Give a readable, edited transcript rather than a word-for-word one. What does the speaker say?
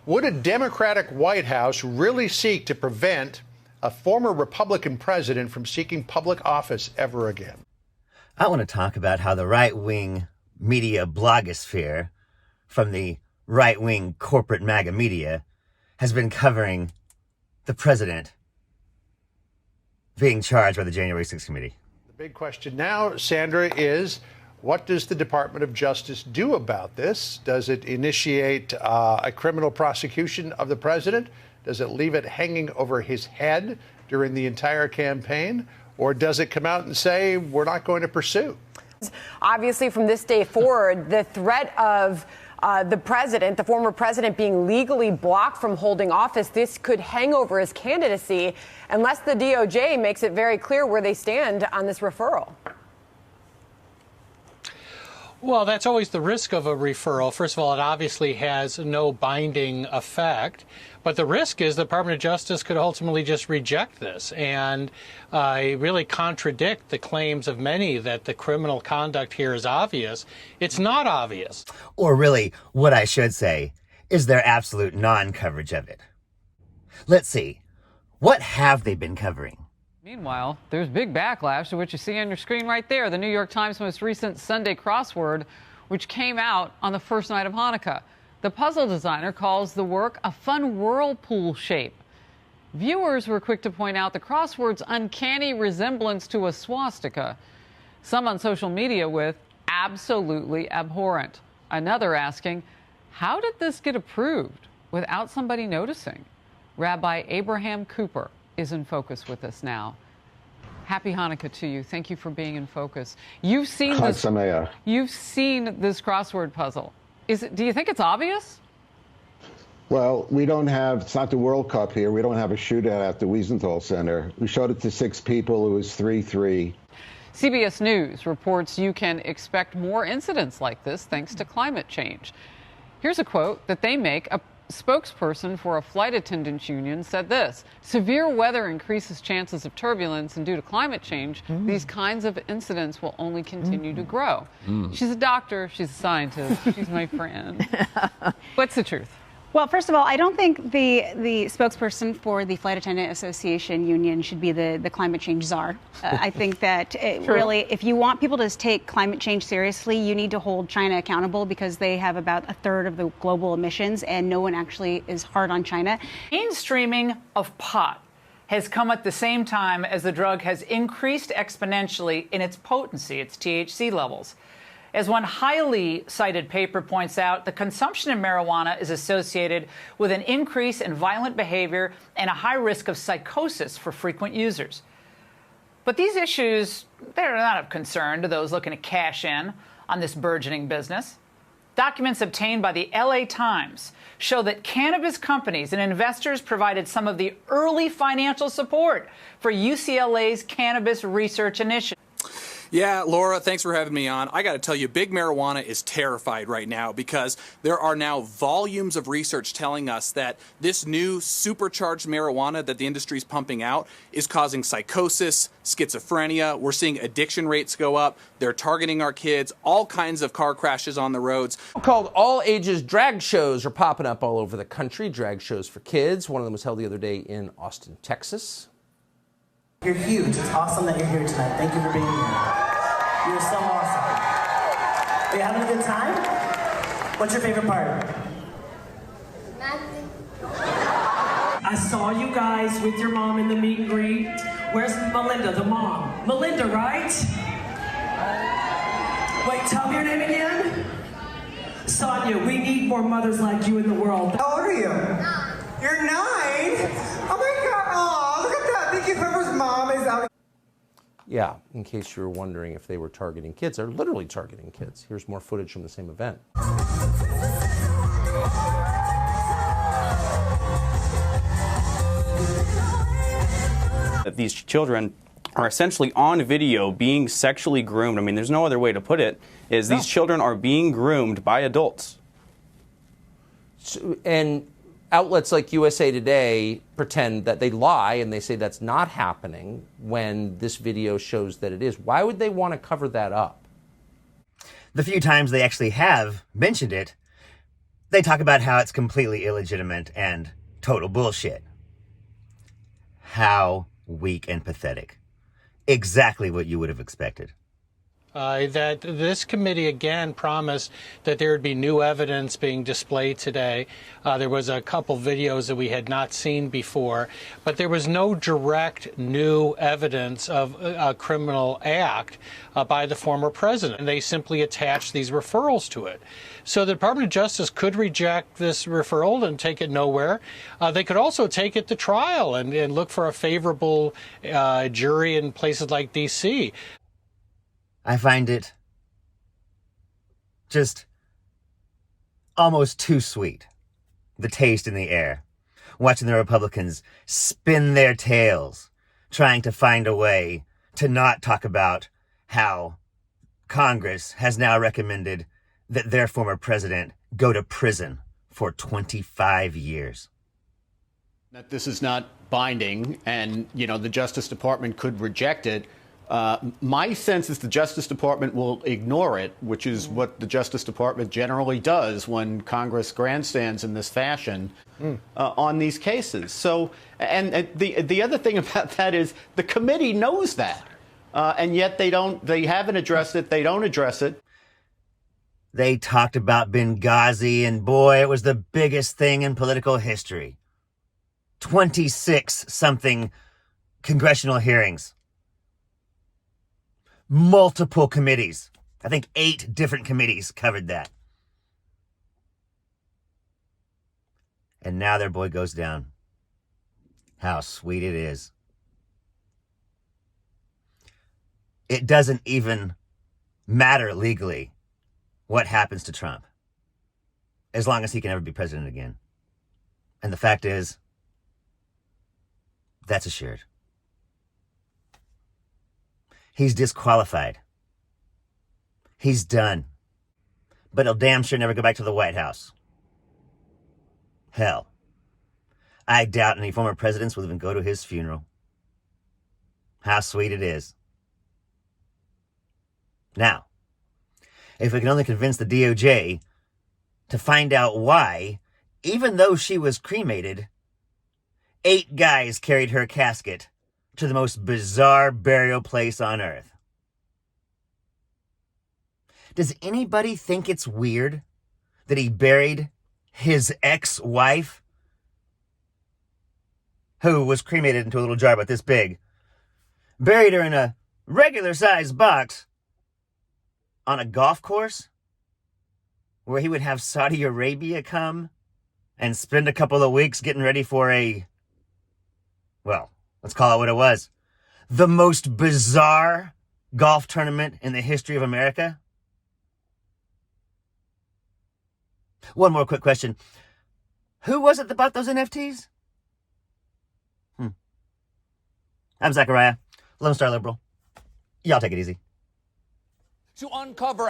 Would a Democratic White House really seek to prevent a former Republican president from seeking public office ever again? I want to talk about how the right-wing media blogosphere from the right-wing corporate MAGA media has been covering the president being charged by the January 6th committee. The big question now, Sandra, is what does the Department of Justice do about this? Does it initiate a criminal prosecution of the president? Does it leave it hanging over his head during the entire campaign? Or does it come out and say, we're not going to pursue? Obviously, from this day forward, the threat of the president, the former president, being legally blocked from holding office, this could hang over his candidacy unless the DOJ makes it very clear where they stand on this referral. Well, that's always the risk of a referral. First of all, it obviously has no binding effect. But the risk is the Department of Justice could ultimately just reject this and really contradict the claims of many that the criminal conduct here is obvious. It's not obvious. Or really, what I should say is their absolute non-coverage of it. Let's see. What have they been covering? Meanwhile, there's big backlash to what you see on your screen right there, the New York Times' most recent Sunday crossword, which came out on the first night of Hanukkah. The puzzle designer calls the work a fun whirlpool shape. Viewers were quick to point out the crossword's uncanny resemblance to a swastika. Some on social media with absolutely abhorrent. Another asking, how did this get approved without somebody noticing? Rabbi Abraham Cooper is in focus with us now. Happy Hanukkah to you. Thank you for being in focus. You've seen this crossword puzzle. Do you think it's obvious? Well, we don't have, it's not the World Cup here. We don't have a shootout at the Wiesenthal Center. We showed it to 6 people. It was 3-3. CBS News reports you can expect more incidents like this thanks to climate change. Here's a quote that they make. A spokesperson for a flight attendants union said this: severe weather increases chances of turbulence, and due to climate change, these kinds of incidents will only continue to grow. She's a doctor, she's a scientist, she's my friend. What's the truth? Well, first of all, I don't think the spokesperson for the Flight Attendant Association Union should be the climate change czar. I think that really, if you want people to take climate change seriously, you need to hold China accountable because they have about a third of the global emissions, and no one actually is hard on China. Mainstreaming of pot has come at the same time as the drug has increased exponentially in its potency, its THC levels. As one highly cited paper points out, the consumption of marijuana is associated with an increase in violent behavior and a high risk of psychosis for frequent users. But these issues, they're not of concern to those looking to cash in on this burgeoning business. Documents obtained by the LA Times show that cannabis companies and investors provided some of the early financial support for UCLA's Cannabis Research Initiative. Yeah, Laura, thanks for having me on. I got to tell you, big marijuana is terrified right now because there are now volumes of research telling us that this new supercharged marijuana that the industry is pumping out is causing psychosis, schizophrenia. We're seeing addiction rates go up. They're targeting our kids, all kinds of car crashes on the roads. Called all ages drag shows are popping up all over the country. Drag shows for kids. One of them was held the other day in Austin, Texas. You're huge. It's awesome that you're here tonight. Thank you for being here. You're so awesome. Are you having a good time? What's your favorite part? Nothing. I saw you guys with your mom in the meet and greet. Where's Melinda, the mom? Melinda, right? Wait, tell me your name again. Sonia, we need more mothers like you in the world. How old are you? 9. You're 9? Oh my God. Oh, look at that. Thank you, whoever's mom is out. Yeah, in case you were wondering if they were targeting kids, they're literally targeting kids. Here's more footage from the same event. That these children are essentially on video being sexually groomed. I mean, there's no other way to put it, is these children are being groomed by adults. So, and outlets like USA Today pretend that they lie and they say that's not happening when this video shows that it is. Why would they want to cover that up? The few times they actually have mentioned it, They talk about how it's completely illegitimate and total bullshit. How weak and pathetic. Exactly what you would have expected. That this committee again promised that there would be new evidence being displayed today. There was a couple videos that we had not seen before, but there was no direct new evidence of a criminal act by the former president. They simply attached these referrals to it. So the Department of Justice could reject this referral and take it nowhere. They could also take it to trial and look for a favorable jury in places like D.C. I find it just almost too sweet, the taste in the air, watching the Republicans spin their tails, trying to find a way to not talk about how Congress has now recommended that their former president go to prison for 25 years. That this is not binding and, the Justice Department could reject it. My sense is the Justice Department will ignore it, which is what the Justice Department generally does when Congress grandstands in this fashion on these cases. So, and the other thing about that is the committee knows that, and yet they haven't addressed it. They don't address it. They talked about Benghazi, and boy, it was the biggest thing in political history. 26-something congressional hearings. Multiple committees. I think 8 different committees covered that. And now their boy goes down. How sweet it is. It doesn't even matter legally what happens to Trump, as long as he can ever be president again. And the fact is, that's assured. He's disqualified. He's done. But he'll damn sure never go back to the White House. Hell, I doubt any former presidents will even go to his funeral. How sweet it is. Now, if we can only convince the DOJ to find out why, even though she was cremated, 8 guys carried her casket to the most bizarre burial place on earth. Does anybody think it's weird that he buried his ex-wife, who was cremated into a little jar about this big, buried her in a regular-sized box on a golf course where he would have Saudi Arabia come and spend a couple of weeks getting ready for let's call it what it was, the most bizarre golf tournament in the history of America? One more quick question. Who was it that bought those NFTs? I'm Zachariah, Lone Star Liberal. Y'all take it easy. To uncover